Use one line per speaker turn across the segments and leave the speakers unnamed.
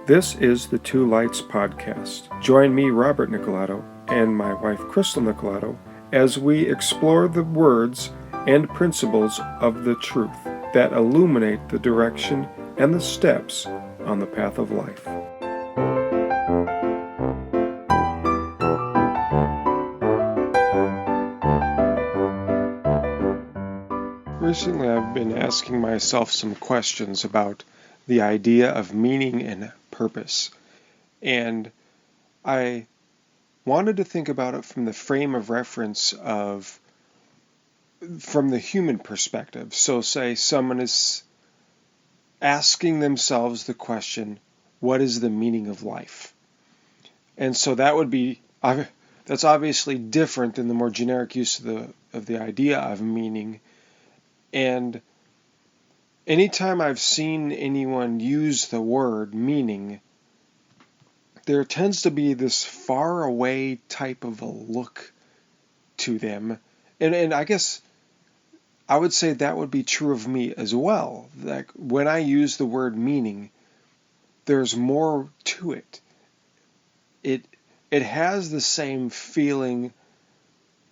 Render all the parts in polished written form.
This is the Two Lights Podcast. Join me, Robert Nicolato, and my wife, Crystal Nicolato, as we explore the words and principles of the truth that illuminate the direction and the steps on the path of life. Recently, I've been asking myself some questions about the idea of meaning and purpose. And I wanted to think about it from the frame of reference of from the human perspective. So say someone is asking themselves the question, what is the meaning of life? And so that would be that's obviously different than the more generic use of the idea of meaning. And anytime I've seen anyone use the word meaning, there tends to be this far away type of a look to them. And I guess I would say that would be true of me as well. Like when I use the word meaning, there's more to it. It has the same feeling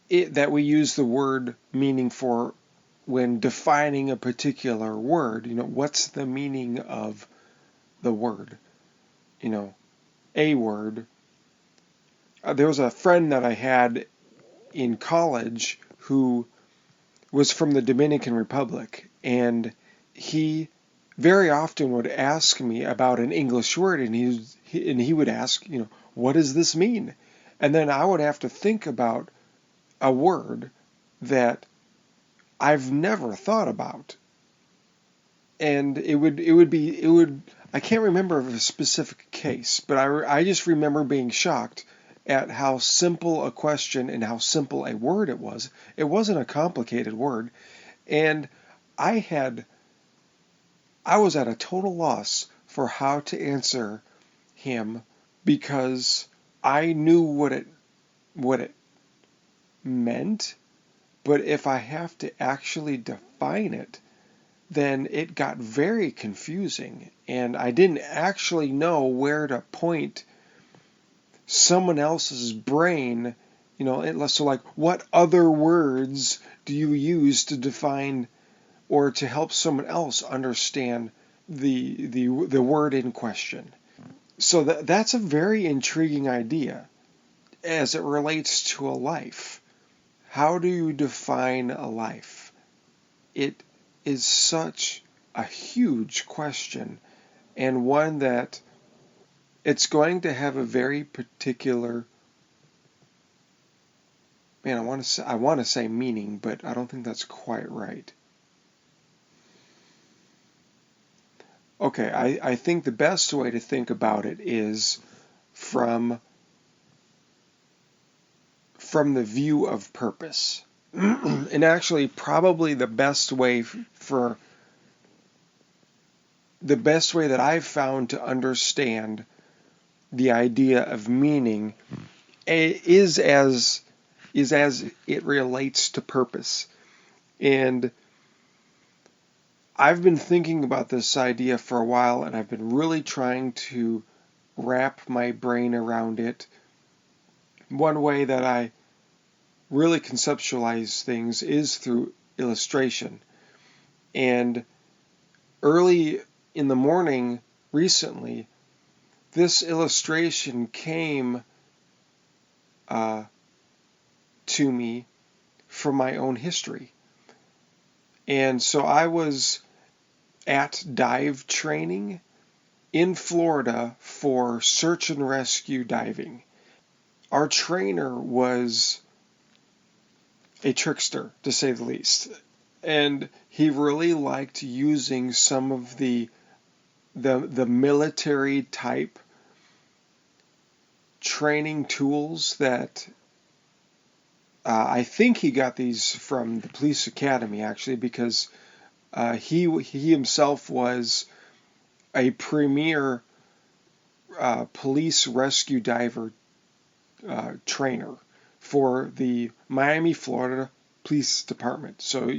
that we use the word meaning for when defining a particular word. What's the meaning of the word? A word. There was a friend that I had in college who was from the Dominican Republic, and he very often would ask me about an English word, and he would ask, what does this mean? And then I would have to think about a word that I've never thought about. And it would I can't remember of a specific case, but I just remember being shocked at how simple a question and how simple a word it was. It wasn't a complicated word. And I was at a total loss for how to answer him because I knew what it meant, but if I have to actually define it, then it got very confusing, and I didn't actually know where to point someone else's brain, so like what other words do you use to define or to help someone else understand the word in question. So that's a very intriguing idea as it relates to a life. How do you define a life? It is such a huge question, and one that it's going to have a very particular, I want to say meaning, but I don't think that's quite right. Okay, I think the best way to think about it is from the view of purpose. And actually probably the best way that I've found to understand the idea of meaning is as it relates to purpose. And I've been thinking about this idea for a while, and I've been really trying to wrap my brain around it. One way that I really conceptualize things is through illustration. And early in the morning recently, this illustration came to me from my own history. And so I was at dive training in Florida for search and rescue diving. Our trainer was a trickster, to say the least. And he really liked using some of the military type training tools that I think he got these from the police academy, actually, because he himself was a premier police rescue diver trainer for the Miami, Florida Police Department. So,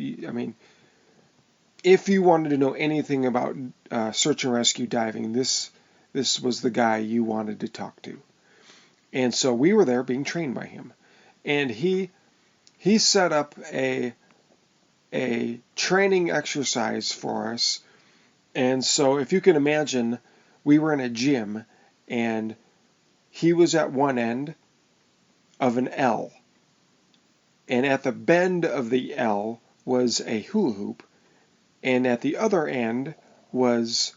if you wanted to know anything about search and rescue diving, this this was the guy you wanted to talk to. And so we were there being trained by him. And he set up a training exercise for us. And so if you can imagine, we were in a gym and he was at one end of an L. And at the bend of the L was a hula hoop. And at the other end was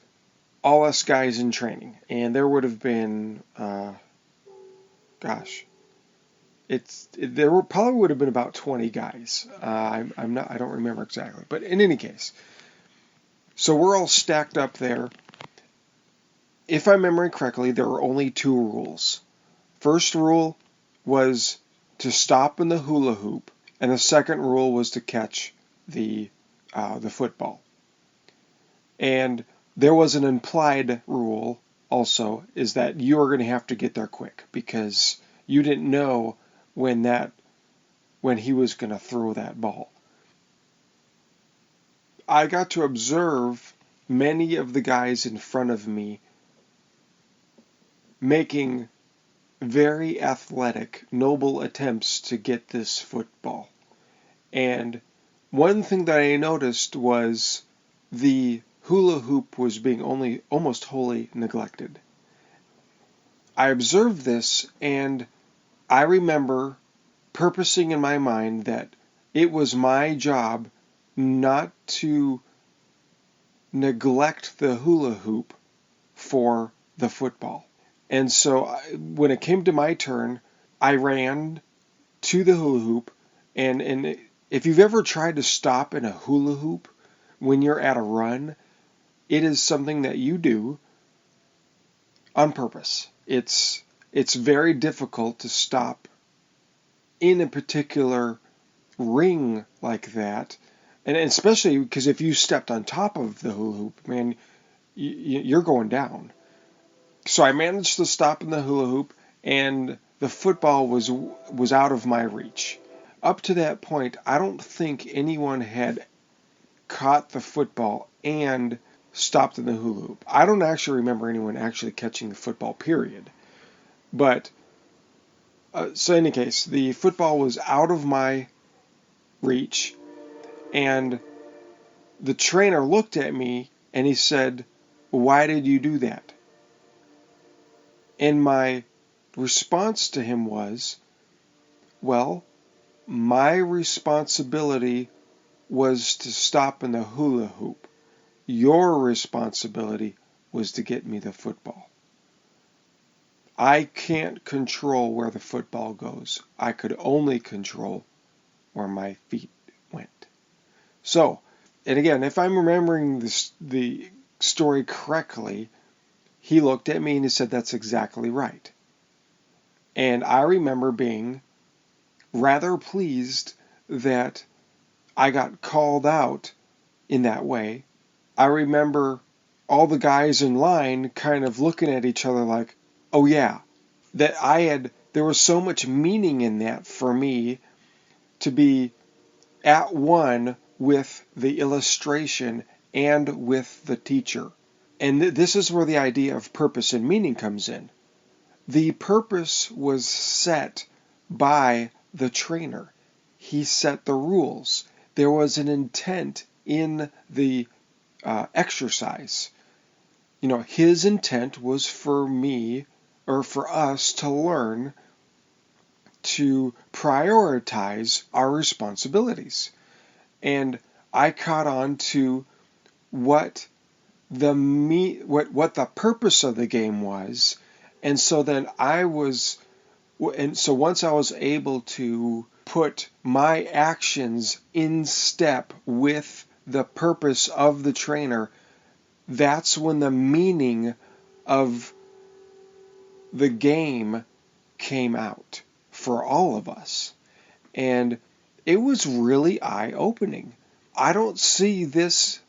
all us guys in training. And there would have been, there probably would have been about 20 guys. I don't remember exactly. But in any case, so we're all stacked up there. If I remember correctly, there were only 2 rules. First rule was to stop in the hula hoop, and the second rule was to catch the football. And there was an implied rule also, is that you are going to have to get there quick because you didn't know when he was going to throw that ball. I got to observe many of the guys in front of me making very athletic, noble attempts to get this football. And one thing that I noticed was the hula hoop was being almost wholly neglected. I observed this, and I remember purposing in my mind that it was my job not to neglect the hula hoop for the football. And so when it came to my turn, I ran to the hula hoop, and if you've ever tried to stop in a hula hoop when you're at a run, it is something that you do on purpose. It's very difficult to stop in a particular ring like that, and especially because if you stepped on top of the hula hoop, man, you're going down. So I managed to stop in the hula hoop, and the football was out of my reach. Up to that point, I don't think anyone had caught the football and stopped in the hula hoop. I don't actually remember anyone actually catching the football, period. But, so in any case, the football was out of my reach, and the trainer looked at me and he said, "Why did you do that?" And my response to him was, well, my responsibility was to stop in the hula hoop. Your responsibility was to get me the football. I can't control where the football goes. I could only control where my feet went. So, and again, if I'm remembering the story correctly, he looked at me and he said, "That's exactly right." And I remember being rather pleased that I got called out in that way. I remember all the guys in line kind of looking at each other like, oh yeah, there was so much meaning in that for me to be at one with the illustration and with the teacher. And this is where the idea of purpose and meaning comes in. The purpose was set by the trainer. He set the rules. There was an intent in the exercise. His intent was for me, or for us, to learn to prioritize our responsibilities. And I caught on to what the purpose of the game was, and so then once I was able to put my actions in step with the purpose of the trainer, that's when the meaning of the game came out for all of us. And it was really eye-opening. I don't see this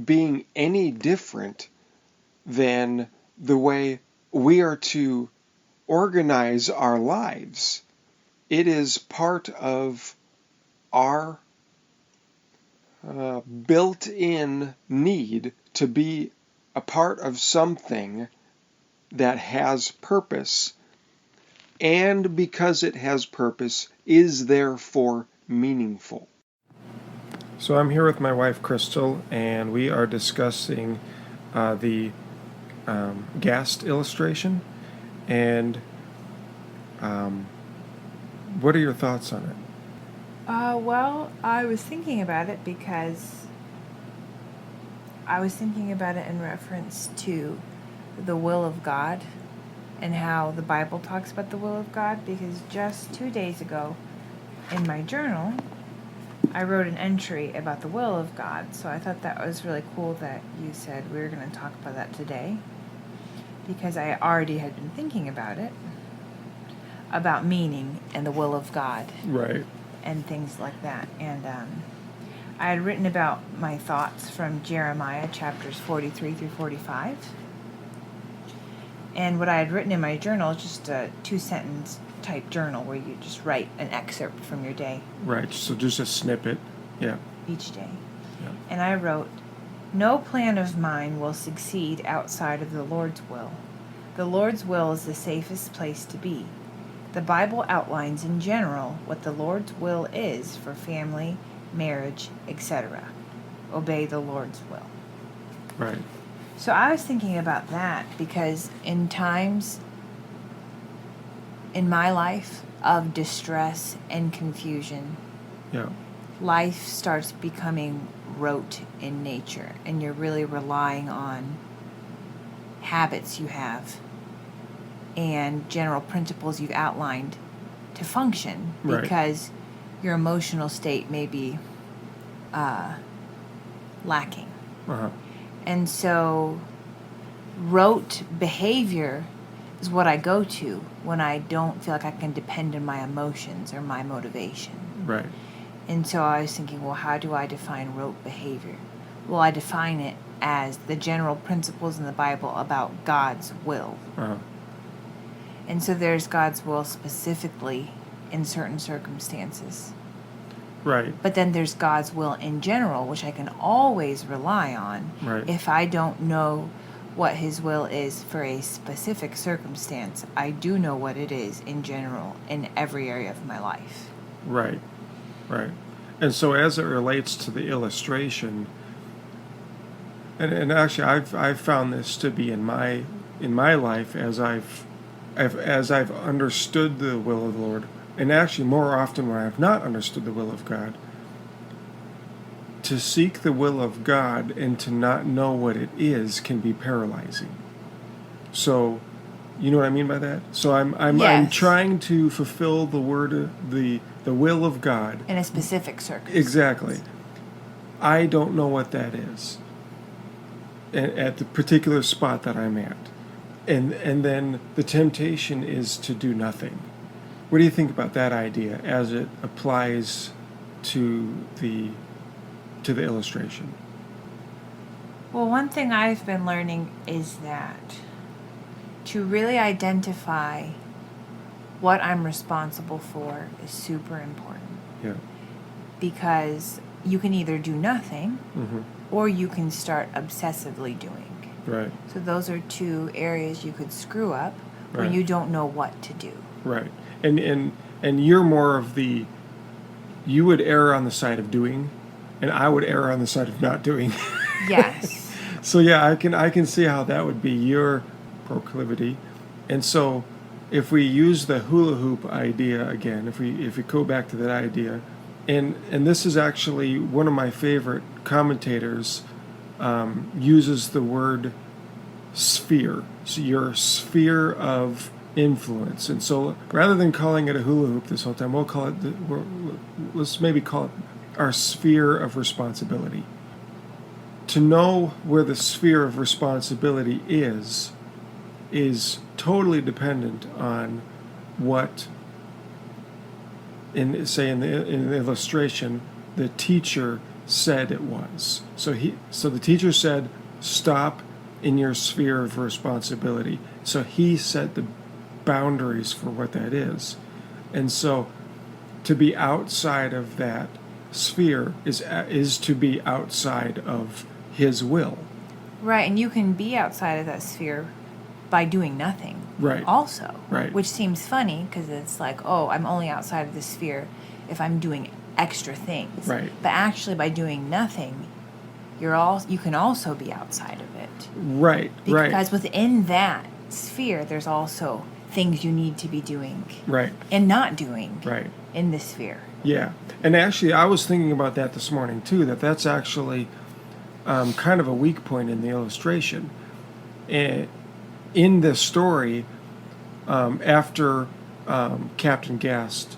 being any different than the way we are to organize our lives. It is part of our built-in need to be a part of something that has purpose, and because it has purpose, is therefore meaningful. So I'm here with my wife, Crystal, and we are discussing the Gast illustration. And what are your thoughts on it?
Well, I was thinking about it because I was thinking about it in reference to the will of God and how the Bible talks about the will of God, because just 2 days ago in my journal, I wrote an entry about the will of God. So I thought that was really cool that you said we were going to talk about that today, because I already had been thinking about it, about meaning and the will of God.
Right.
And things like that. And I had written about my thoughts from Jeremiah chapters 43 through 45. And what I had written in my journal is just a 2-sentence type journal where you just write an excerpt from your day.
Right, so just a snippet. Yeah.
Each day.
Yeah.
And I wrote, "No plan of mine will succeed outside of the Lord's will. The Lord's will is the safest place to be. The Bible outlines in general what the Lord's will is for family, marriage, etc. Obey the Lord's will."
Right.
So I was thinking about that because in times in my life of distress and confusion,
Yeah.
life starts becoming rote in nature, and you're really relying on habits you have and general principles you've outlined to function, because your emotional state may be lacking.
Uh-huh.
And so rote behavior is what I go to when I don't feel like I can depend on my emotions or my motivation.
Right.
And so I was thinking, well, how do I define rote behavior? Well, I define it as the general principles in the Bible about God's will.
Uh-huh.
And so there's God's will specifically in certain circumstances.
Right.
But then there's God's will in general, which I can always rely on if I don't know what His will is for a specific circumstance. I do know what it is in general in every area of my life.
Right. Right. And so as it relates to the illustration, and actually I've found this to be in my life as I've understood the will of the Lord, and actually more often when I have not understood the will of God, to seek the will of God and to not know what it is can be paralyzing. So, you know what I mean by that? So I'm trying to fulfill the word, the will of God
in a specific circumstance.
Exactly. I don't know what that is at the particular spot that I'm at. And then the temptation is to do nothing. What do you think about that idea as it applies to the illustration?
Well, one thing I've been learning is that to really identify what I'm responsible for is super important.
Yeah.
Because you can either do nothing,
mm-hmm.
or you can start obsessively doing.
Right.
So those are two areas you could screw up when
Right.
you don't know what to do.
Right. And you're more of you would err on the side of doing, and I would err on the side of not doing.
Yes.
So yeah, I can see how that would be your proclivity. And so if we use the hula hoop idea again, if we go back to that idea, and this is actually one of my favorite commentators uses the word sphere. So your sphere of influence. And so rather than calling it a hula hoop this whole time, we'll call it let's maybe call it our sphere of responsibility. To know where the sphere of responsibility is totally dependent on what, in the illustration, the teacher said it was. So the teacher said, stop in your sphere of responsibility. So he set the boundaries for what that is. And so to be outside of that sphere is to be outside of his will.
Right, and you can be outside of that sphere by doing nothing.
Right.
Also.
Right.
Which seems funny because it's like, oh, I'm only outside of the sphere if I'm doing extra things.
Right.
But actually, by doing nothing, you can also be outside of it.
Right.
Because within that sphere, there's also things you need to be doing.
Right.
And not doing.
Right.
In the sphere.
Yeah. And actually, I was thinking about that this morning, too, that's actually kind of a weak point in the illustration. In this story, after Captain Gast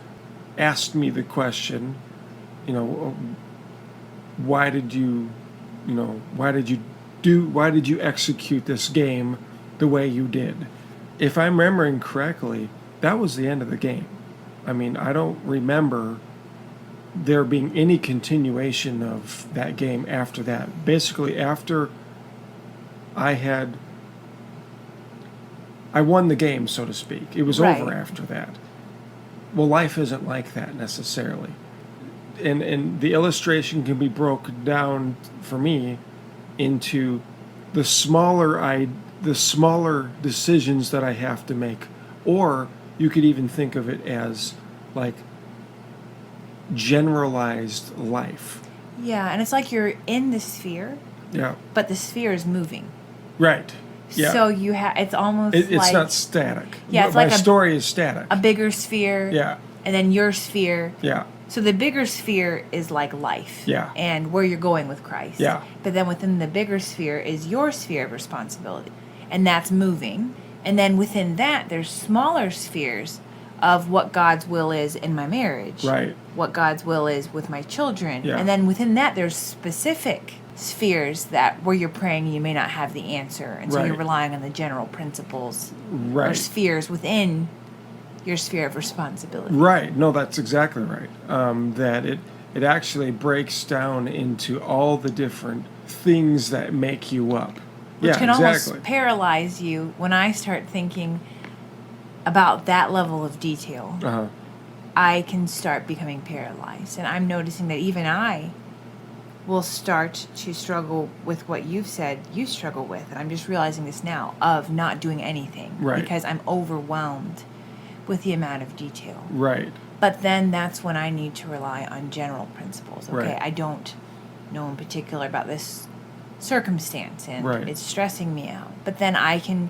asked me the question, why did you execute this game the way you did? If I'm remembering correctly, that was the end of the game. I mean, I don't remember there being any continuation of that game after that. Basically, after I won the game, so to speak. It was over after that. Well, life isn't like that necessarily. And the illustration can be broken down for me into the smaller decisions that I have to make, or you could even think of it as like generalized life.
Yeah, and it's like you're in the sphere.
Yeah.
But the sphere is moving.
Right. Yeah.
So it's almost like...
It's not static.
Yeah, it's
my
like
story is static.
A bigger sphere.
Yeah.
And then your sphere.
Yeah.
So the bigger sphere is like life.
Yeah.
And where you're going with Christ.
Yeah.
But then within the bigger sphere is your sphere of responsibility. And that's moving. And then within that, there's smaller spheres of what God's will is in my marriage.
Right.
What God's will is with my children.
Yeah.
And then within that, there's specific spheres that where you're praying you may not have the answer. And so you're relying on the general principles or spheres within your sphere of responsibility.
Right. No, that's exactly right. That it actually breaks down into all the different things that make you up.
Which can almost paralyze you when I start thinking about that level of detail.
Uh-huh.
I can start becoming paralyzed. And I'm noticing that even I will start to struggle with what you've said you struggle with. And I'm just realizing this now, of not doing anything.
Right.
Because I'm overwhelmed with the amount of detail.
Right.
But then that's when I need to rely on general principles. Okay,
Right.
I don't know in particular about this circumstance and it's stressing me out. But then I can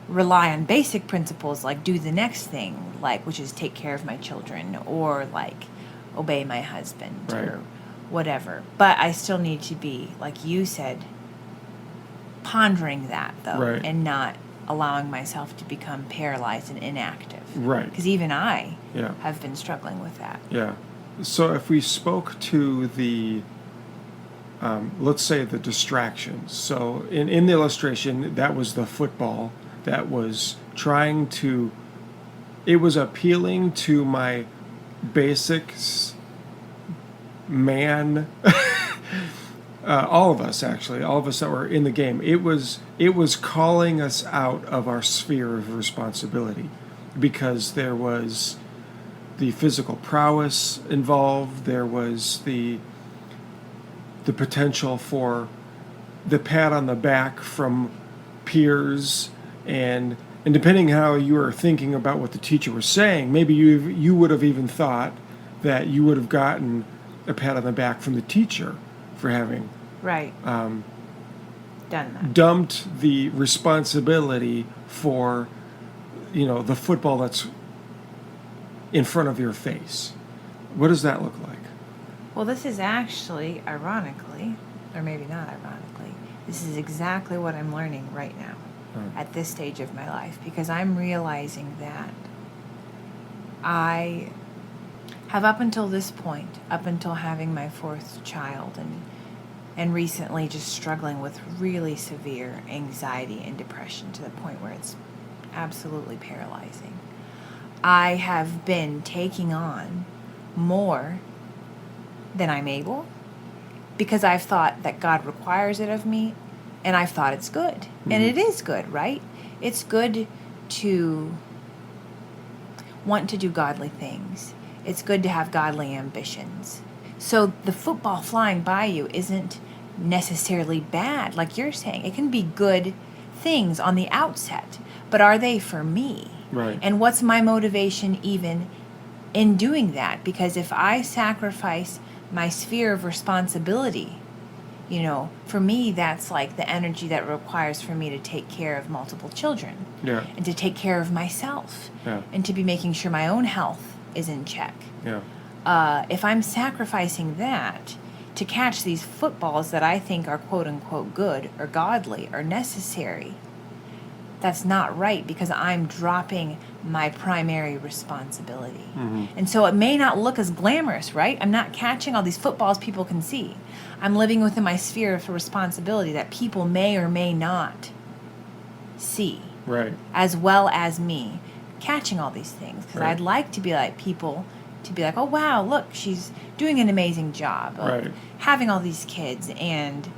rely on basic principles like do the next thing, like which is take care of my children or like obey my husband or whatever. But I still need to be, like you said, pondering that though and not allowing myself to become paralyzed and inactive.
Right.
Because even I have been struggling with that.
Yeah. So if we spoke to the, let's say the distractions. So in the illustration, that was the football that was trying to, it was appealing to my basics, man, all of us that were in the game. It was calling us out of our sphere of responsibility because there was the physical prowess involved. There was the potential for the pat on the back from peers, and depending how you were thinking about what the teacher was saying, maybe you would have even thought that you would have gotten a pat on the back from the teacher for having
done that,
dumped the responsibility for the football that's in front of your face. What does that look like?
Well, this is actually, ironically, or maybe not ironically, this is exactly what I'm learning right now at this stage of my life, because I'm realizing that I have up until this point, up until having my fourth child and recently just struggling with really severe anxiety and depression to the point where it's absolutely paralyzing. I have been taking on more than I'm able because I've thought that God requires it of me, and I've thought it's good. Mm-hmm. And it is good, right? It's good to want to do godly things. It's good to have godly ambitions. So the football flying by you isn't necessarily bad, like you're saying. It can be good things on the outset. but are they for me?
Right.
And what's my motivation even in doing that? Because if I sacrifice my sphere of responsibility, for me, that's like the energy that requires for me to take care of multiple children.
Yeah.
And to take care of myself.
Yeah.
And to be making sure my own health is in check.
Yeah.
If I'm sacrificing that to catch these footballs that I think are quote unquote good or godly or necessary, that's not right, because I'm dropping my primary responsibility.
Mm-hmm.
And so it may not look as glamorous, right? I'm not catching all these footballs people can see. I'm living within my sphere of responsibility that people may or may not see.
Right.
As well as me catching all these things. Because
Right.
I'd like to be like people, to be like, oh wow, look, she's doing an amazing job of
Right.
having all these kids and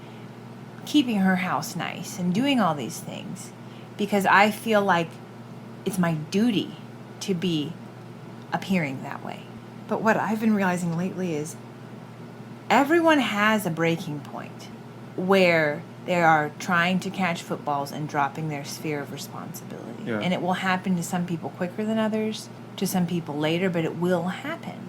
keeping her house nice and doing all these things. Because I feel like it's my duty to be appearing that way. But what I've been realizing lately is everyone has a breaking point where they are trying to catch footballs and dropping their sphere of responsibility.
Yeah.
And it will happen to some people quicker than others, to some people later, but it will happen.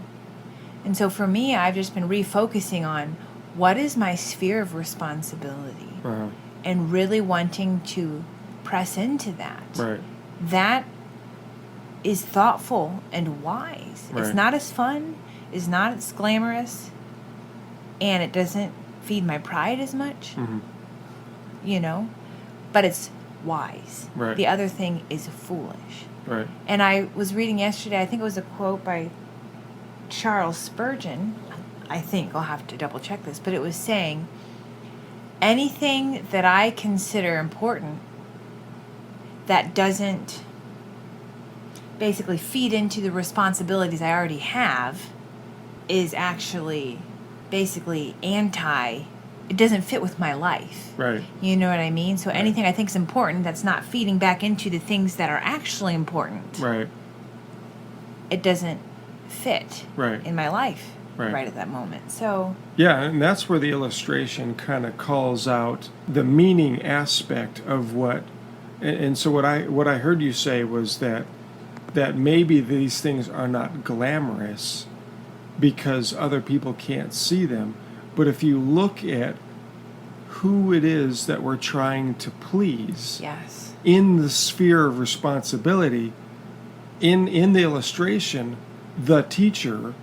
And so for me, I've just been refocusing on what is my sphere of responsibility,
Uh-huh.
and really wanting to press into that.
Right.
That is thoughtful and wise.
Right.
It's not as fun, it's not as glamorous, and it doesn't feed my pride as much,
Mm-hmm.
But it's wise.
Right.
The other thing is foolish.
Right.
And I was reading yesterday, I think it was a quote by Charles Spurgeon. I think I'll have to double check this, but it was saying, anything that I consider important that doesn't basically feed into the responsibilities I already have is actually basically it doesn't fit with my life.
Right.
You know what I mean? So anything I think is important that's not feeding back into the things that are actually important,
Right.
it doesn't fit
Right.
in my life
Right.
at that moment. So
Yeah, and that's where the illustration kind of calls out the meaning aspect of what. And so what I heard you say was that maybe these things are not glamorous because other people can't see them, but if you look at who it is that we're trying to please
yes.
in the sphere of responsibility, in the illustration, the teacher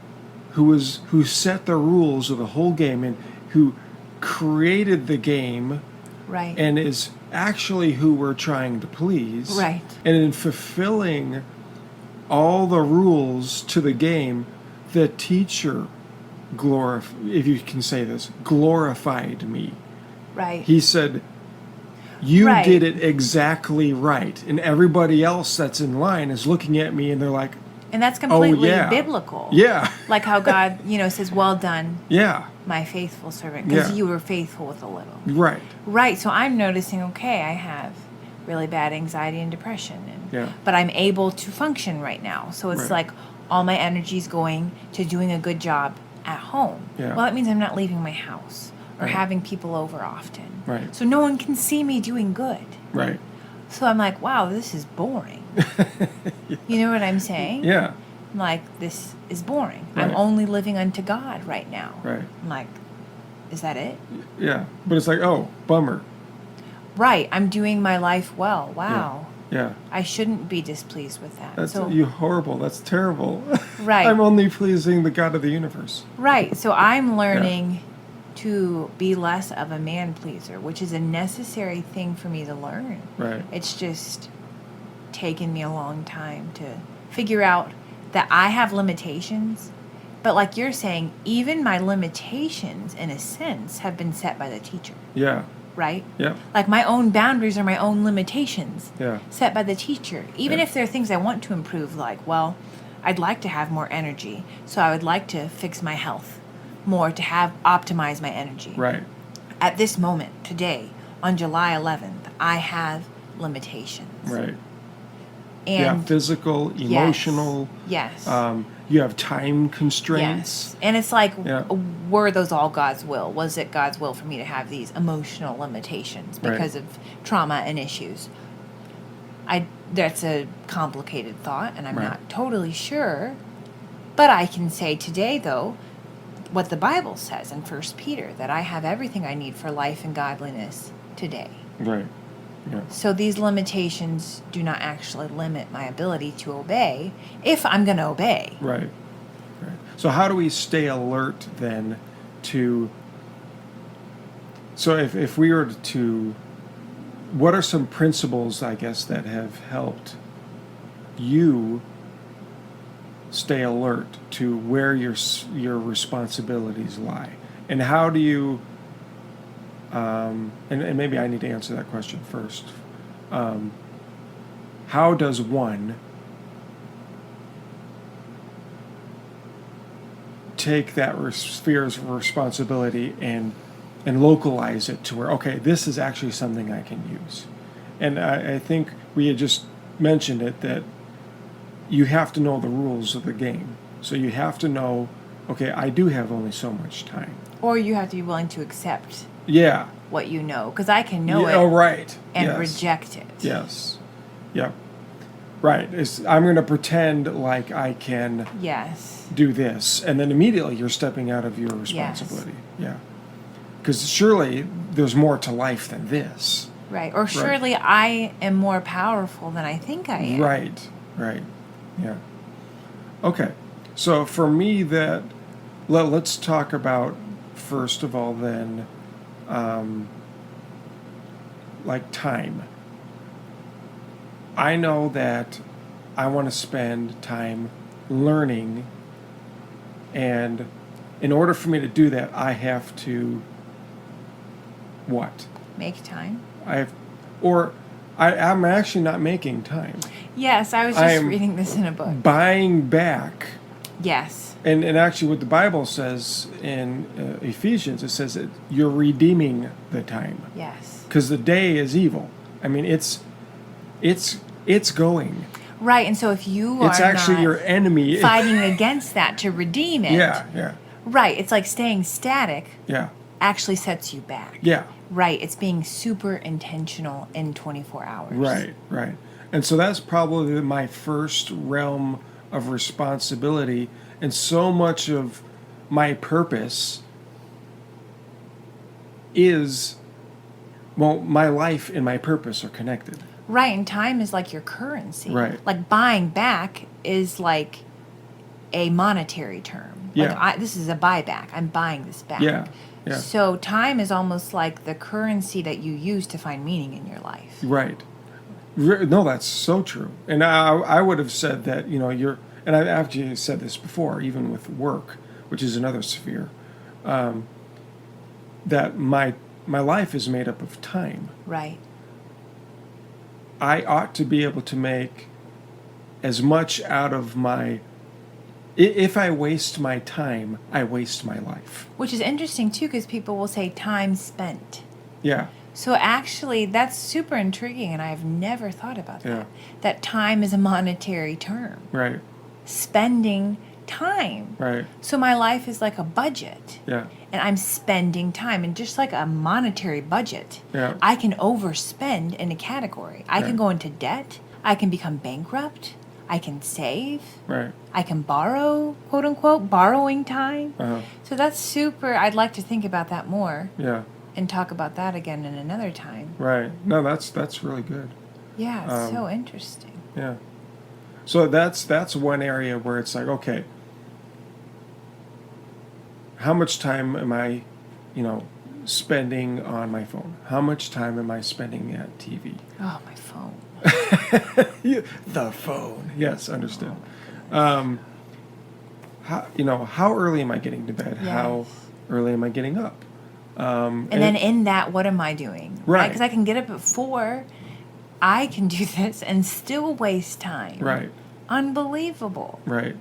who set the rules of the whole game and who created the game,
Right.
and is actually who we're trying to please.
Right.
And in fulfilling all the rules to the game, the teacher if you can say this, glorified me.
Right.
He said, you
Right.
did it exactly right. And everybody else that's in line is looking at me and they're like,
And that's completely
yeah.
biblical.
yeah,
Like how God, says, well done,
yeah,
my faithful servant, because
Yeah.
you were faithful with a little.
right,
Right. So I'm noticing, okay, I have really bad anxiety and depression,
Yeah.
but I'm able to function right now. So it's
Right.
like all my energy's going to doing a good job at home.
Yeah.
Well, that means I'm not leaving my house or
Right.
having people over often.
Right.
So no one can see me doing good.
right.
So I'm like, wow, this is boring. You know what I'm saying?
Yeah,
I'm like, this is boring.
Right.
I'm only living unto God right now.
right.
I'm like, is that it?
Yeah. But it's like, oh, bummer.
Right. I'm doing my life well. Wow.
Yeah.
I shouldn't be displeased with that.
That's
So,
you horrible. That's terrible.
Right.
I'm only pleasing the God of the universe.
right. So I'm learning to be less of a man pleaser, which is a necessary thing for me to learn.
Right.
It's just taken me a long time to figure out that I have limitations. But like you're saying, even my limitations, in a sense, have been set by the teacher,
Yeah.
right?
Yeah.
Like my own boundaries are my own limitations
Yeah.
set by the teacher. Even
Yeah.
if there are things I want to improve, like, well, I'd like to have more energy, so I would like to fix my health more to optimize my energy.
Right.
At this moment, today, on July 11th, I have limitations.
Right.
And
yeah. Physical, emotional.
Yes.
You have time constraints.
Yes. And it's like,
Yeah.
were those all God's will? Was it God's will for me to have these emotional limitations because of trauma and issues? I That's a complicated thought, and I'm
Right.
not totally sure. But I can say today, though, what the Bible says in 1 Peter, that I have everything I need for life and godliness today.
Right. Yeah.
So these limitations do not actually limit my ability to obey if I'm going to obey.
Right. Right. So how do we stay alert then to... So if we were to... What are some principles, I guess, that have helped you stay alert to where your responsibilities lie? And how do you... and maybe I need to answer that question first. How does one take that sphere of responsibility and localize it to where, okay, this is actually something I can use? And I think we had just mentioned it, that you have to know the rules of the game. So you have to know, okay, I do have only so much time.
Or you have to be willing to accept
Yeah.
what you know, because I can know
Yeah,
it
oh, right.
and
Yes.
reject it.
Yes. Yep. Right. I'm going to pretend like I can
Yes.
do this, and then immediately you're stepping out of your responsibility. Yeah. Because surely there's more to life than this.
Right. Or surely I am more powerful than I think I am.
Right. Right. Yeah. Okay. So for me, let's talk about, first of all, then, like time. I know that I want to spend time learning, and in order for me to do that, I have to what?
Make time.
I'm actually not making time.
Yes, I was just reading this in a book.
Buying back.
Yes.
And actually what the Bible says in Ephesians, it says that you're redeeming the time.
Yes.
Because the day is evil. I mean, it's going.
Right, and so if you
It's
are
actually
not
your enemy.
fighting against that to redeem it.
Yeah.
Right, it's like staying static
Yeah.
actually sets you back.
Yeah.
Right, it's being super intentional in 24 hours.
Right. And so that's probably my first realm of responsibility, and so much of my purpose is, well, my life and my purpose are connected.
Right, and time is like your currency.
Right.
Like buying back is like a monetary term.
Yeah.
Like this is a buyback. I'm buying this back.
Yeah.
So time is almost like the currency that you use to find meaning in your life.
Right. No, that's so true. And I would have said that, and I've actually said this before, even with work, which is another sphere, that my life is made up of time.
Right.
I ought to be able to make as much out of if I waste my time, I waste my life.
Which is interesting, too, because people will say time spent.
Yeah.
So actually, that's super intriguing, and I've never thought about that.
Yeah.
That time is a monetary term.
Right.
Spending time.
Right.
So my life is like a budget.
Yeah.
And I'm spending time. And just like a monetary budget,
Yeah.
I can overspend in a category. I can go into debt. I can become bankrupt. I can save.
Right.
I can borrow, quote unquote, borrowing time.
Uh-huh.
So that's super. I'd like to think about that more.
Yeah.
And talk about that again in another time.
Right. No, that's really good.
Yeah, it's so interesting.
Yeah. So that's one area where it's like, okay, how much time am I, spending on my phone? How much time am I spending at TV?
Oh, my phone.
The phone. Yes, understood. How early am I getting to bed?
Yes.
How early am I getting up?
And then in that, what am I doing?
Right.
Because I can get up at 4. I can do this and still waste time.
Right.
Unbelievable.
Right.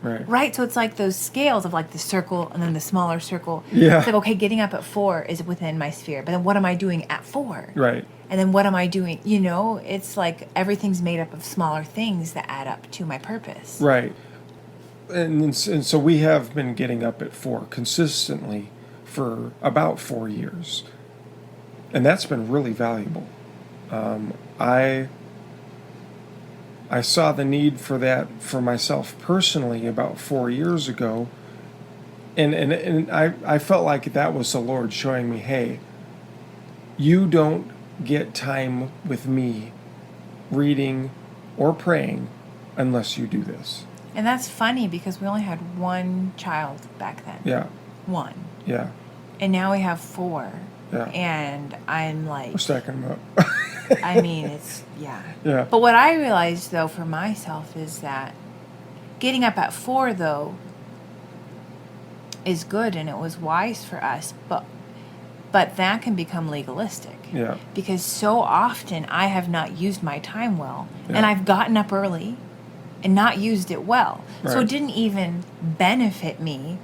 Right, so it's like those scales of like the circle and then the smaller circle.
Yeah.
It's like, okay, getting up at 4 is within my sphere, but then what am I doing at 4?
Right.
And then what am I doing? It's like everything's made up of smaller things that add up to my purpose.
Right. And so we have been getting up at 4 consistently for about 4 years. And that's been really valuable. I saw the need for that for myself personally about 4 years ago. And I felt like that was the Lord showing me, hey, you don't get time with me reading or praying unless you do this.
And that's funny because we only had one child back then.
Yeah.
One.
Yeah.
And now we have 4.
Yeah.
And I'm like...
We're stacking them up.
I mean, it's... Yeah.
Yeah.
But what I realized, though, for myself is that getting up at 4, though, is good and it was wise for us. But that can become legalistic.
Yeah.
Because so often I have not used my time well.
Yeah.
And I've gotten up early and not used it well.
Right.
So it didn't even benefit me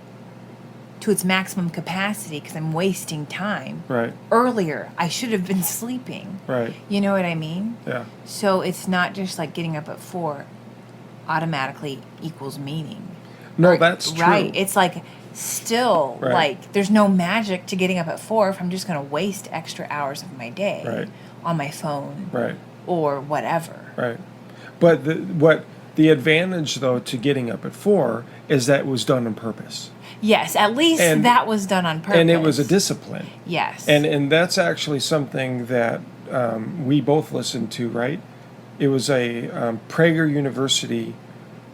to its maximum capacity because I'm wasting time.
Right.
Earlier, I should have been sleeping.
Right.
You know what I mean?
Yeah.
So it's not just like getting up at 4 automatically equals meaning.
No, that's true.
Right. It's like still
Right.
like there's no magic to getting up at 4 if I'm just going to waste extra hours of my day
Right.
on my phone
Right.
or whatever.
Right. But the advantage, though, to getting up at 4 is that it was done on purpose.
Yes, at least
And-
that was done on purpose.
And it was a discipline.
Yes.
And that's actually something that we both listened to, right? It was a Prager University.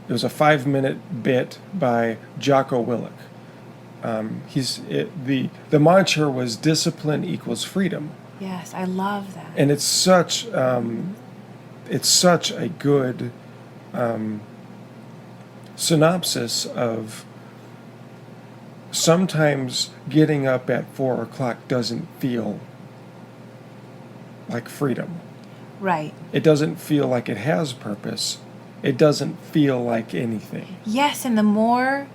It was a 5-minute bit by Jocko Willink. The mantra was discipline equals freedom.
Yes, I love that.
And it's such a good synopsis of sometimes getting up at 4 o'clock doesn't feel like freedom.
Right.
It doesn't feel like it has purpose. It doesn't feel like anything.
Yes, and the more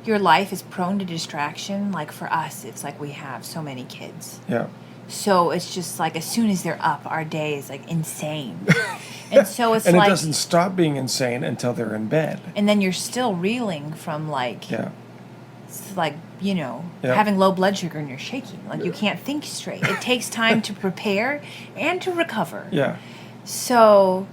your life is prone to distraction, like for us, it's like we have so many kids.
Yeah.
So it's just like as soon as they're up, our day is like insane. And so it's
and
like...
it doesn't stop being insane until they're in bed.
And then you're still reeling from like...
Yeah.
It's like, you know,
Yeah.
having low blood sugar and you're shaking. Like you can't think straight. It takes time to prepare and to recover.
Yeah.
So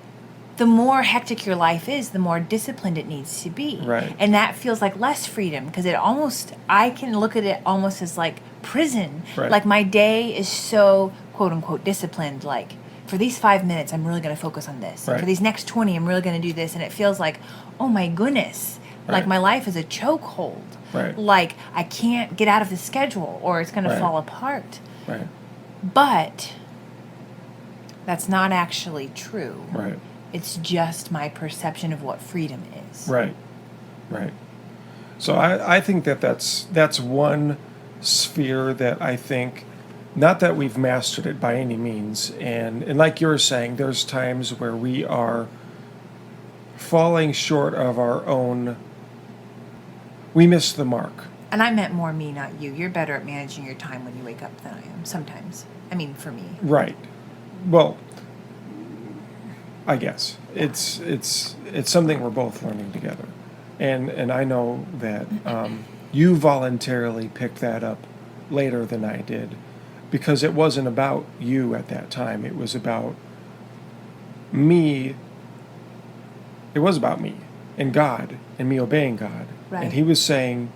the more hectic your life is, the more disciplined it needs to be.
Right.
And that feels like less freedom because it almost, I can look at it almost as like prison.
Right.
Like my day is so quote unquote disciplined. Like for these 5 minutes, I'm really going to focus on this.
Right.
And for these next 20, I'm really going to do this. And it feels like, oh my goodness,
Right.
like my life is a chokehold.
Right.
Like I can't get out of the schedule or it's going to
Right.
fall apart.
Right.
But that's not actually true.
Right.
It's just my perception of what freedom is.
Right. Right. So I think that's one sphere that I think, not that we've mastered it by any means, and like you were saying, there's times where we are falling short of our own, we miss the mark.
And I meant more me, not you. You're better at managing your time when you wake up than I am sometimes. I mean, for me.
Right. Well, I guess it's something we're both learning together, and I know that you voluntarily picked that up later than I did, because it wasn't about you at that time. It was about me. It was about me and God and me obeying God,
Right.
and He was saying,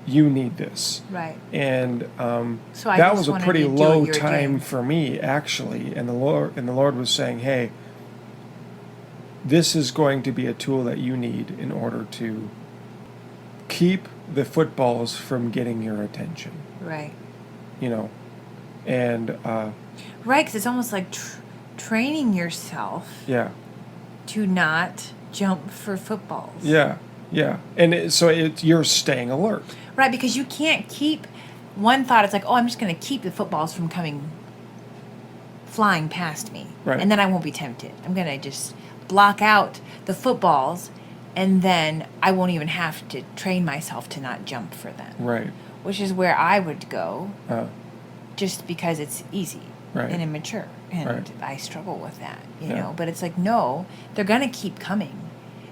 "You need this."
Right.
And
So I
that
just
was a
wanted
pretty
to do
low
what you're
time
doing.
for me, actually. And the Lord was saying, "Hey, this is going to be a tool that you need in order to keep the footballs from getting your attention."
Right.
You know, and
Right, because it's almost like training yourself
yeah,
to not jump for footballs.
yeah, yeah. And so you're staying alert.
Right, because you can't keep one thought. It's like, oh, I'm just going to keep the footballs from flying past me.
Right.
And then I won't be tempted. I'm going to just block out the footballs, and then I won't even have to train myself to not jump for them.
Right.
Which is where I would go,
Uh,
just because it's easy
Right.
and immature. And
Right.
I struggle with that, you
Yeah.
know. But it's like, no, they're going to keep coming.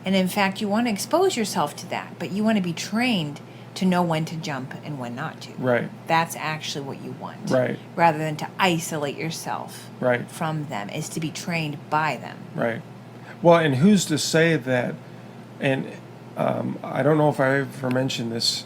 And in fact, you want to expose yourself to that, but you want to be trained to know when to jump and when not to.
right.
That's actually what you want.
Right.
Rather than to isolate yourself
Right.
from them, is to be trained by them.
Right. Well, and who's to say that, and I don't know if I ever mentioned this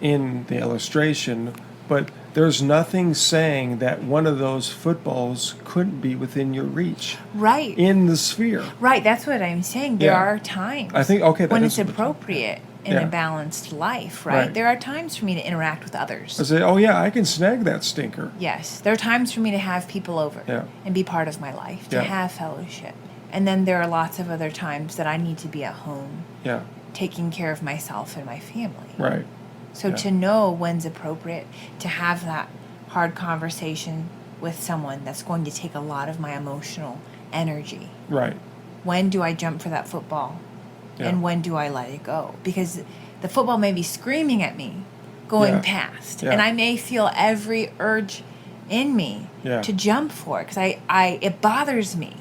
in the illustration, but there's nothing saying that one of those footballs couldn't be within your reach.
Right.
In the sphere.
Right, that's what I'm saying. There are times
I think, okay,
when it's appropriate in a balanced life, right? There are times for me to interact with others.
I say, oh yeah, I can snag that stinker.
Yes. There are times for me to have people over and be part of my life, to have fellowship. And then there are lots of other times that I need to be at home, taking care of myself and my family.
Right.
So to know when's appropriate, to have that hard conversation with someone that's going to take a lot of my emotional energy.
Right.
When do I jump for that football? And when do I let it go? Because the football may be screaming at me, going past. And I may feel every urge in me to jump for it, because it bothers me.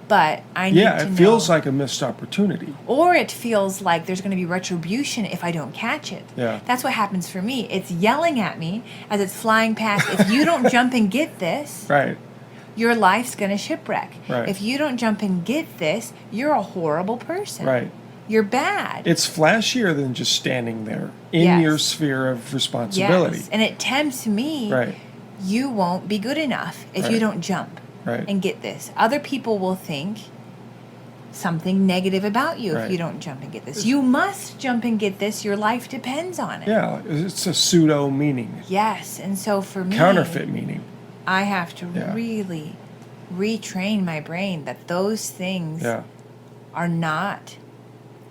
But I need to know.
Yeah, it feels like a missed opportunity.
Or it feels like there's going to be retribution if I don't catch it.
Yeah.
That's what happens for me. It's yelling at me as it's flying past. If you don't jump and get this, your life's going to shipwreck.
Right.
If you don't jump and get this, you're a horrible person.
Right.
You're bad.
It's flashier than just standing there in your sphere of responsibility.
Yes. And it tempts me. You won't be good enough if you don't jump. And get this. Other people will think something negative about you if you don't jump and get this. You must jump and get this. Your life depends on it.
Yeah, it's a pseudo meaning.
Yes, and so for me,
counterfeit meaning.
I have to really retrain my brain that those things are not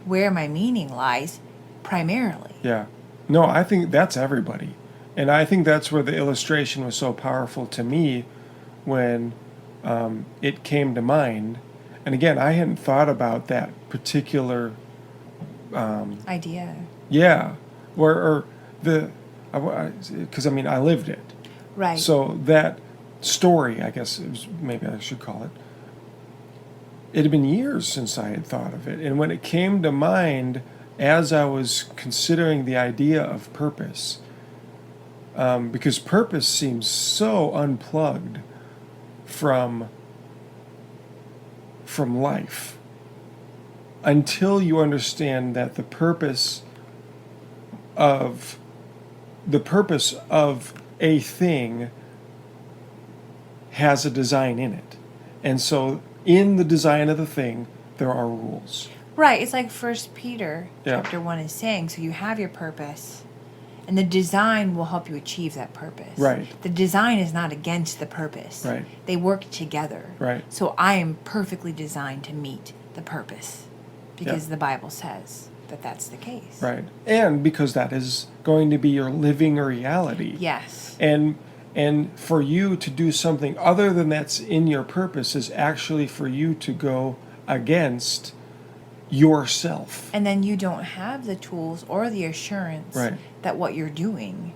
where my meaning lies primarily.
Yeah. No, I think that's everybody. And I think that's where the illustration was so powerful to me when it came to mind. And again, I hadn't thought about that particular
idea.
Yeah, because I mean, I lived it.
Right.
So that story, I guess maybe I should call it. It had been years since I had thought of it, and when it came to mind, as I was considering the idea of purpose, because purpose seems so unplugged from life until you understand that the purpose of a thing has a design in it. And so in the design of the thing there are rules.
Right. It's like 1 Peter chapter 1 is saying, so you have your purpose, and the design will help you achieve that purpose.
Right.
The design is not against the purpose.
Right.
They work together.
Right.
So I am perfectly designed to meet the purpose because the Bible says that that's the case.
Right. And because that is going to be your living reality.
Yes.
And for you to do something other than that's in your purpose is actually for you to go against yourself.
And then you don't have the tools or the assurance that what you're doing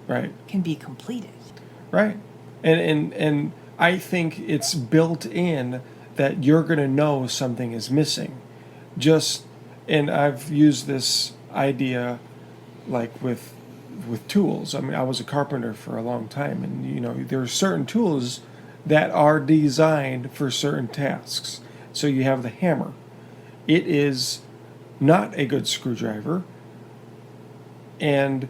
can be completed.
Right. And I think it's built in that you're going to know something is missing. And I've used this idea like with tools. I mean, I was a carpenter for a long time, and there are certain tools that are designed for certain tasks. So you have the hammer. It is not a good screwdriver, and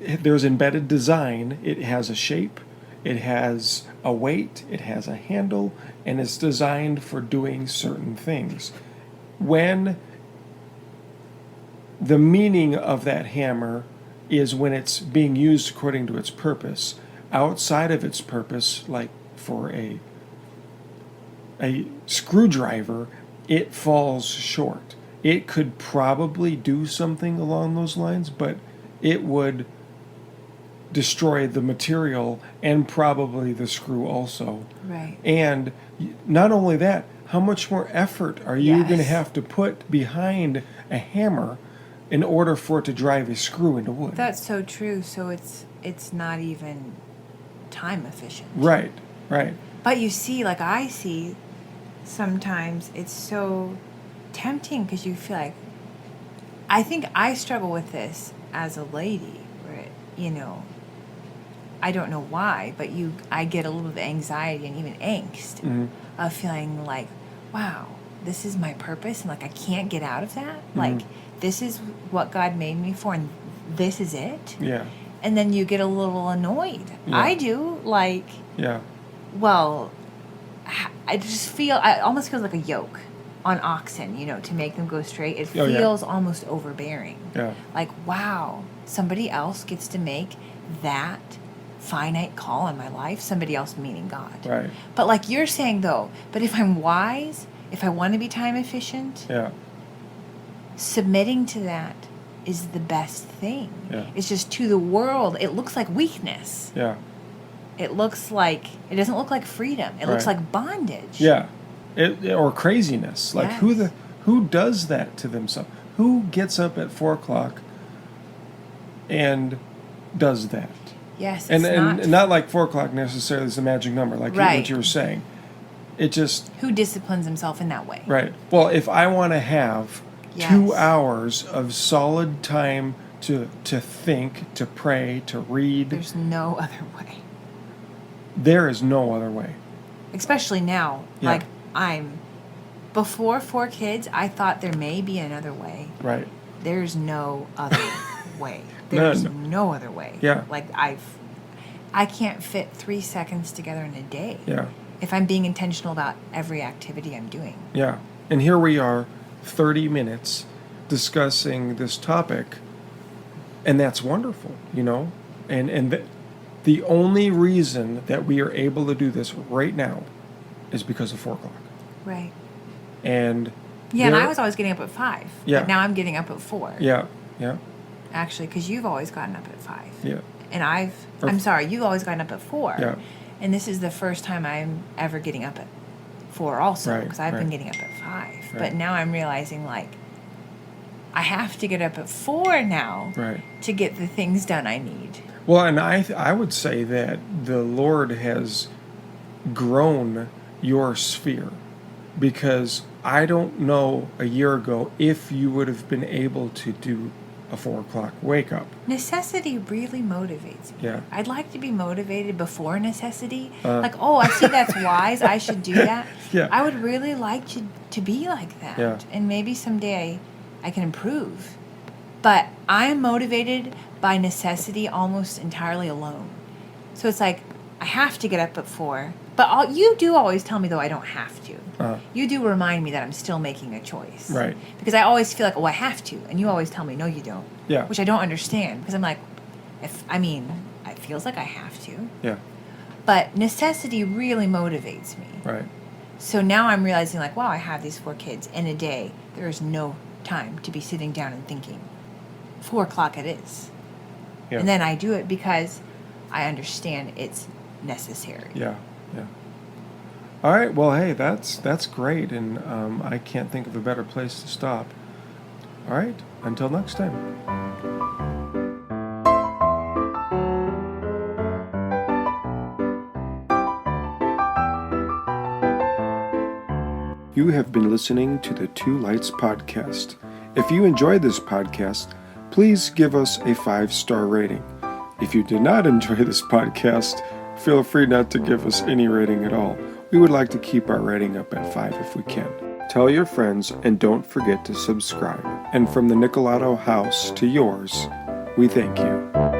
there's embedded design. It has a shape, it has a weight, it has a handle, and it's designed for doing certain things. When the meaning of that hammer is when it's being used according to its purpose. Outside of its purpose, like for a screwdriver, it falls short. It could probably do something along those lines, but it would destroy the material and probably the screw also.
Right.
And not only that, how much more effort are you going to have to put behind a hammer in order for it to drive a screw into wood?
That's so true. So it's not even time efficient.
Right, right.
But you see, like I see, sometimes it's so tempting because you feel like, I think I struggle with this as a lady, where, I don't know why, but I get a little bit of anxiety and even angst of feeling like, wow, this is my purpose and like I can't get out of that.
Mm-hmm.
Like this is what God made me for and this is it.
Yeah.
And then you get a little annoyed.
Yeah.
I do, like,
Yeah.
well, I just feel, I almost feels like a yoke on oxen, you know, to make them go straight. It feels almost overbearing.
Yeah.
Like, wow, somebody else gets to make that finite call on my life. Somebody else meaning God.
Right.
But like you're saying, though, but if I'm wise, if I want to be time efficient,
Yeah.
submitting to that is the best thing.
Yeah.
It's just to the world, it looks like weakness.
Yeah.
It looks like, it doesn't look like freedom. It looks like bondage.
Yeah. Or craziness. Like who does that to themselves? Who gets up at 4:00 and does that?
Yes.
And not like 4:00 necessarily is the magic number, like what you were saying. It just,
who disciplines himself in that way?
Right. Well, if I want to have 2 hours of solid time to think, to pray, to read,
there's no other way.
There is no other way.
Especially now.
Yeah.
Like before 4 kids, I thought there may be another way.
Right.
There's no other way. There's no other way.
Yeah.
Like I can't fit 3 seconds together in a day.
Yeah.
If I'm being intentional about every activity I'm doing.
Yeah. And here we are, 30 minutes discussing this topic, and that's wonderful, you know? And the only reason that we are able to do this right now is because of 4:00.
Right.
And
and I was always getting up at 5.
Yeah.
But now I'm getting up at 4.
Yeah. Yeah.
Actually, because you've always gotten up at 5.
Yeah.
And I'm sorry, you've always gotten up at 4.
Yeah.
And this is the first time I'm ever getting up at 4 also, because I've been getting up at 5.
Right.
But now I'm realizing, like, I have to get up at 4 now to get the things done I need.
Well, and I would say that the Lord has grown your sphere, because I don't know a year ago if you would have been able to do a 4:00 wake up.
Necessity really motivates me.
Yeah.
I'd like to be motivated before necessity. Like, oh, I see that's wise. I should do that.
Yeah.
I would really like to be like that.
Yeah.
And maybe someday I can improve. But I am motivated by necessity almost entirely alone. So it's like, I have to get up at 4. But you do always tell me, though, I don't have to. You do remind me that I'm still making a choice.
Right.
Because I always feel like, oh, I have to. And you always tell me, no, you don't.
Yeah.
Which I don't understand. Because I'm like, it feels like I have to.
Yeah.
But necessity really motivates me.
Right.
So now I'm realizing, like, wow, I have these 4 kids. In a day, there is no time to be sitting down and thinking. 4:00 it is. Yeah. And then I do it because I understand it's necessary.
Yeah. Yeah. All right. Well, hey, that's great, and I can't think of a better place to stop. All right. Until next time. You have been listening to the Two Lights Podcast. If you enjoyed this podcast, please give us a 5-star rating. If you did not enjoy this podcast, feel free not to give us any rating at all. We would like to keep our rating up at 5 if we can. Tell your friends and don't forget to subscribe. And from the Nicolato house to yours, we thank you.